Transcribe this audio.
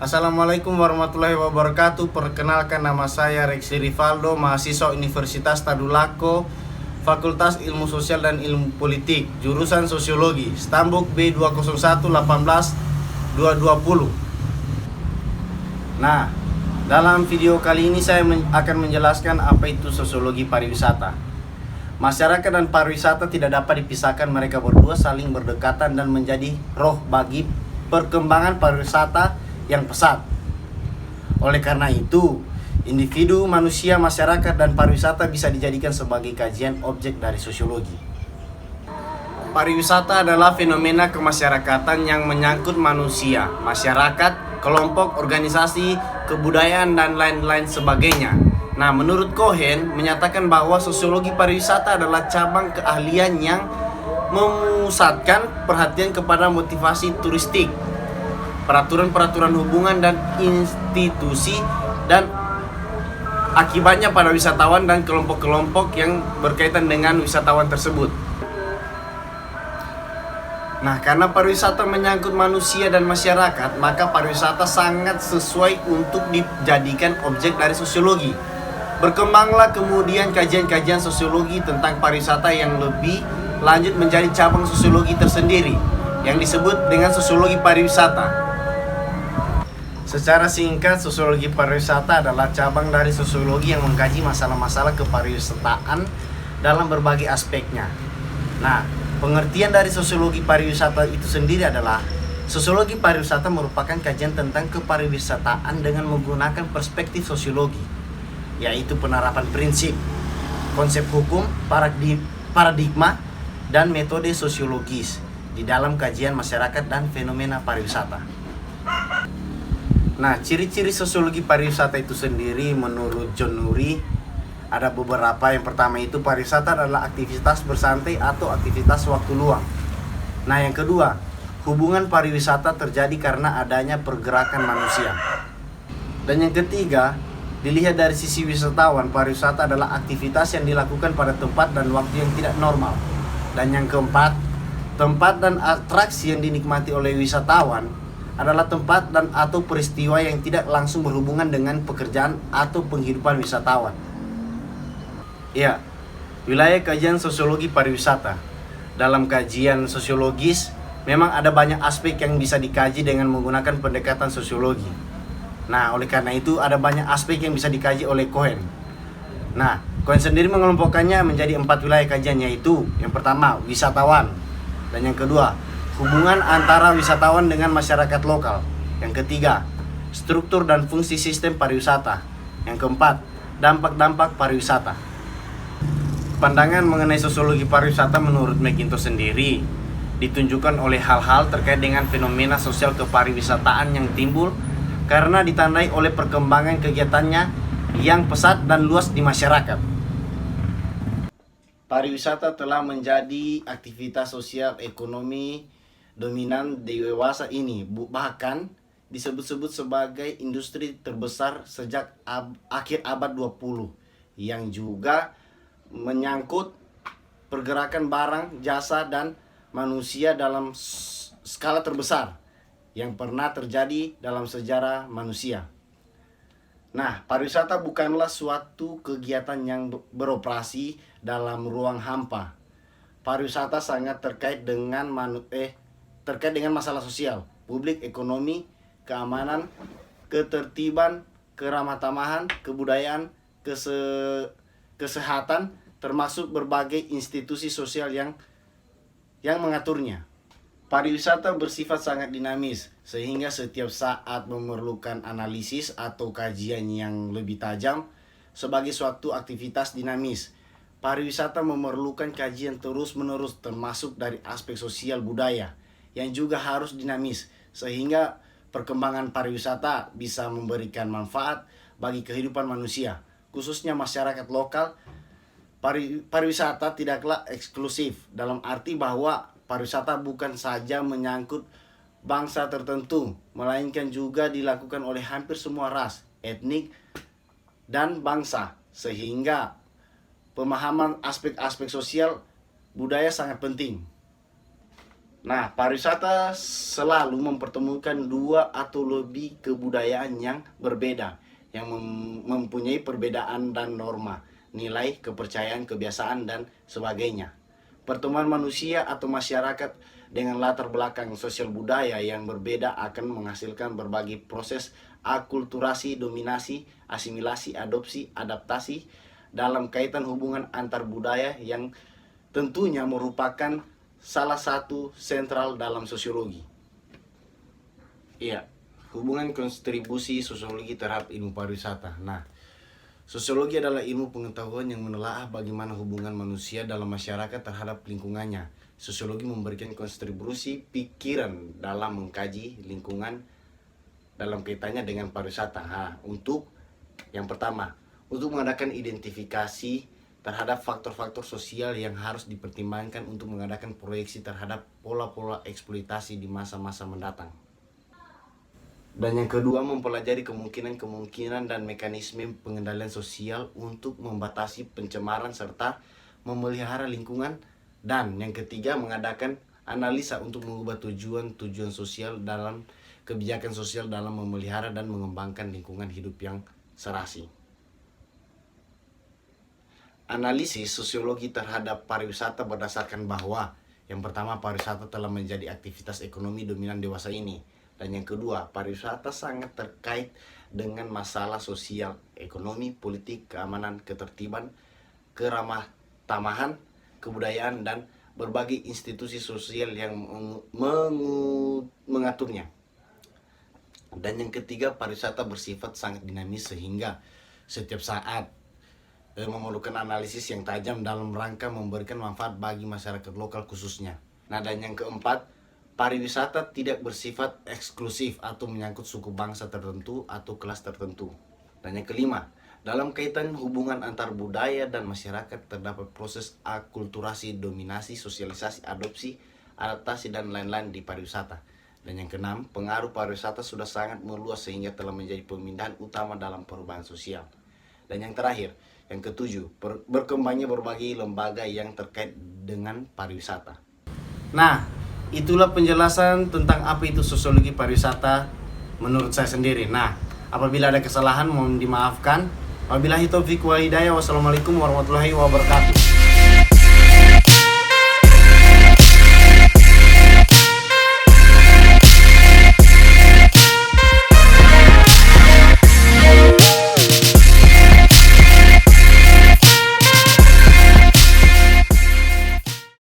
Assalamualaikum warahmatullahi wabarakatuh. Perkenalkan, nama saya Rexi Rivaldo, mahasiswa Universitas Tadulako, Fakultas Ilmu Sosial dan Ilmu Politik, jurusan Sosiologi, Stambuk B201-18-220. Nah, dalam video kali ini saya akan menjelaskan apa itu sosiologi pariwisata. Masyarakat dan pariwisata tidak dapat dipisahkan, mereka berdua saling berdekatan dan menjadi roh bagi perkembangan pariwisata yang pesat. Oleh karena itu, individu, manusia, masyarakat, dan pariwisata bisa dijadikan sebagai kajian objek dari sosiologi. Pariwisata adalah fenomena kemasyarakatan yang menyangkut manusia, masyarakat, kelompok, organisasi, kebudayaan, dan lain-lain sebagainya. Nah, menurut Cohen menyatakan bahwa sosiologi pariwisata adalah cabang keahlian yang memusatkan perhatian kepada motivasi turistik, peraturan-peraturan hubungan dan institusi, dan akibatnya pada wisatawan dan kelompok-kelompok yang berkaitan dengan wisatawan tersebut. Nah, karena pariwisata menyangkut manusia dan masyarakat, maka pariwisata sangat sesuai untuk dijadikan objek dari sosiologi. Berkembanglah kemudian kajian-kajian sosiologi tentang pariwisata yang lebih lanjut menjadi cabang sosiologi tersendiri yang disebut dengan sosiologi pariwisata. Secara singkat, sosiologi pariwisata adalah cabang dari sosiologi yang mengkaji masalah-masalah kepariwisataan dalam berbagai aspeknya. Nah, pengertian dari sosiologi pariwisata itu sendiri adalah sosiologi pariwisata merupakan kajian tentang kepariwisataan dengan menggunakan perspektif sosiologi, yaitu penerapan prinsip, konsep hukum, paradigma, dan metode sosiologis di dalam kajian masyarakat dan fenomena pariwisata. Nah, ciri-ciri sosiologi pariwisata itu sendiri menurut John Nuri ada beberapa. Yang pertama itu pariwisata adalah aktivitas bersantai atau aktivitas waktu luang. Nah, yang kedua, hubungan pariwisata terjadi karena adanya pergerakan manusia. Dan yang ketiga, dilihat dari sisi wisatawan, pariwisata adalah aktivitas yang dilakukan pada tempat dan waktu yang tidak normal. Dan yang keempat, tempat dan atraksi yang dinikmati oleh wisatawan adalah tempat dan atau peristiwa yang tidak langsung berhubungan dengan pekerjaan atau penghidupan wisatawan. Ya, wilayah kajian sosiologi pariwisata. Dalam kajian sosiologis, memang ada banyak aspek yang bisa dikaji dengan menggunakan pendekatan sosiologi. Nah, oleh karena itu ada banyak aspek yang bisa dikaji oleh Cohen. Nah, Cohen sendiri mengelompokkannya menjadi 4 wilayah kajian, yaitu yang pertama, wisatawan. Dan yang kedua, hubungan antara wisatawan dengan masyarakat lokal. Yang ketiga, struktur dan fungsi sistem pariwisata. Yang keempat, dampak-dampak pariwisata. Pandangan mengenai sosiologi pariwisata menurut McIntosh sendiri ditunjukkan oleh hal-hal terkait dengan fenomena sosial kepariwisataan yang timbul karena ditandai oleh perkembangan kegiatannya yang pesat dan luas di masyarakat. Pariwisata telah menjadi aktivitas sosial ekonomi dominan dewasa ini, bahkan disebut-sebut sebagai industri terbesar sejak akhir abad 20, yang juga menyangkut pergerakan barang, jasa, dan manusia dalam skala terbesar yang pernah terjadi dalam sejarah manusia. Nah, pariwisata bukanlah suatu kegiatan yang beroperasi dalam ruang hampa. Pariwisata sangat terkait dengan masalah sosial, publik, ekonomi, keamanan, ketertiban, keramah tamahan, kebudayaan, kesehatan, termasuk berbagai institusi sosial yang mengaturnya. Pariwisata bersifat sangat dinamis, sehingga setiap saat memerlukan analisis atau kajian yang lebih tajam. Sebagai suatu aktivitas dinamis, pariwisata memerlukan kajian terus-menerus, termasuk dari aspek sosial budaya yang juga harus dinamis, sehingga perkembangan pariwisata bisa memberikan manfaat bagi kehidupan manusia, khususnya masyarakat lokal. Pariwisata tidaklah eksklusif dalam arti bahwa pariwisata bukan saja menyangkut bangsa tertentu, melainkan juga dilakukan oleh hampir semua ras, etnik, dan bangsa, sehingga pemahaman aspek-aspek sosial budaya sangat penting. Nah, pariwisata selalu mempertemukan dua atau lebih kebudayaan yang berbeda, yang mempunyai perbedaan dan norma, nilai, kepercayaan, kebiasaan, dan sebagainya. Pertemuan manusia atau masyarakat dengan latar belakang sosial budaya yang berbeda akan menghasilkan berbagai proses akulturasi, dominasi, asimilasi, adopsi, adaptasi dalam kaitan hubungan antar budaya yang tentunya merupakan salah satu sentral dalam sosiologi. Iya, hubungan kontribusi sosiologi terhadap ilmu pariwisata. Nah, sosiologi adalah ilmu pengetahuan yang menelaah bagaimana hubungan manusia dalam masyarakat terhadap lingkungannya. Sosiologi memberikan kontribusi pikiran dalam mengkaji lingkungan dalam kaitannya dengan pariwisata. Untuk yang pertama, untuk mengadakan identifikasi terhadap faktor-faktor sosial yang harus dipertimbangkan untuk mengadakan proyeksi terhadap pola-pola eksploitasi di masa-masa mendatang. Dan yang kedua, mempelajari kemungkinan-kemungkinan dan mekanisme pengendalian sosial untuk membatasi pencemaran serta memelihara lingkungan. Dan yang ketiga, mengadakan analisa untuk mengubah tujuan-tujuan sosial dalam kebijakan sosial dalam memelihara dan mengembangkan lingkungan hidup yang serasi. Analisis sosiologi terhadap pariwisata berdasarkan bahwa yang pertama, pariwisata telah menjadi aktivitas ekonomi dominan dewasa ini. Dan yang kedua, pariwisata sangat terkait dengan masalah sosial, ekonomi, politik, keamanan, ketertiban, keramah tamahan, kebudayaan, dan berbagai institusi sosial yang mengaturnya. Dan yang ketiga, pariwisata bersifat sangat dinamis sehingga setiap saat memerlukan analisis yang tajam dalam rangka memberikan manfaat bagi masyarakat lokal khususnya. Nah, dan yang keempat, pariwisata tidak bersifat eksklusif atau menyangkut suku bangsa tertentu atau kelas tertentu. Dan yang kelima, dalam kaitan hubungan antar budaya dan masyarakat terdapat proses akulturasi, dominasi, sosialisasi, adopsi, adaptasi, dan lain-lain di pariwisata. Dan yang keenam, pengaruh pariwisata sudah sangat meluas sehingga telah menjadi pemindahan utama dalam perubahan sosial. Dan yang terakhir, yang ketujuh, berkembangnya berbagai lembaga yang terkait dengan pariwisata. Nah, itulah penjelasan tentang apa itu sosiologi pariwisata menurut saya sendiri. Nah, apabila ada kesalahan mohon dimaafkan. Wabillahi taufiq wal hidayah. Wassalamualaikum warahmatullahi wabarakatuh.